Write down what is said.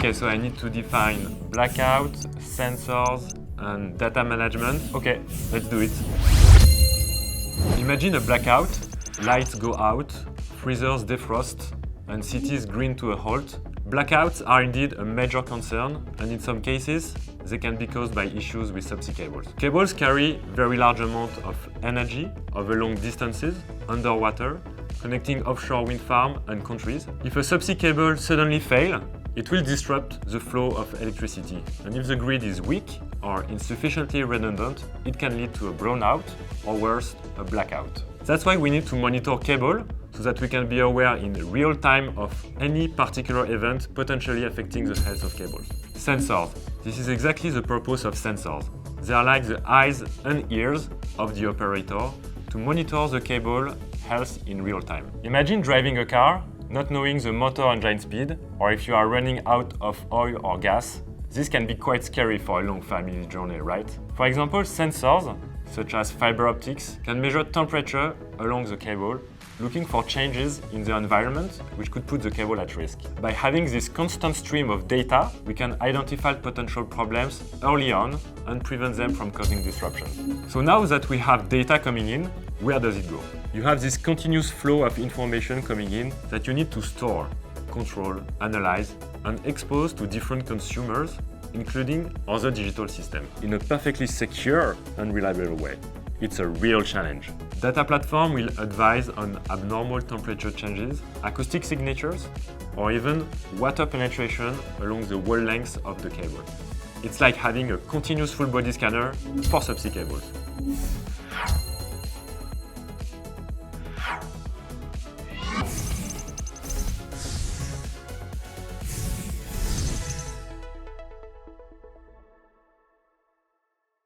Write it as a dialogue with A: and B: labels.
A: Okay, so I need to define blackout, sensors, and data management. Okay, let's do it. Imagine a blackout, lights go out, freezers defrost, and cities grind to a halt. Blackouts are indeed a major concern, and in some cases, they can be caused by issues with subsea cables. Cables carry very large amounts of energy over long distances, underwater, connecting offshore wind farms and countries. If a subsea cable suddenly fails, it will disrupt the flow of electricity. And if the grid is weak or insufficiently redundant, it can lead to a brownout or worse, a blackout. That's why we need to monitor cable so that we can be aware in real time of any particular event potentially affecting the health of cables. Sensors. This is exactly the purpose of sensors. They are like the eyes and ears of the operator to monitor the cable health in real time. Imagine driving a car, not knowing the motor engine speed, or if you are running out of oil or gas. This can be quite scary for a long family journey, right? For example, sensors, such as fiber optics, can measure temperature along the cable, looking for changes in the environment which could put the cable at risk. By having this constant stream of data, we can identify potential problems early on and prevent them from causing disruption. So now that we have data coming in, where does it go? You have this continuous flow of information coming in that you need to store, control, analyze, and expose to different consumers, including other digital systems, in a perfectly secure and reliable way. It's a real challenge. Data platform will advise on abnormal temperature changes, acoustic signatures, or even water penetration along the whole length of the cable. It's like having a continuous full body scanner for subsea cables.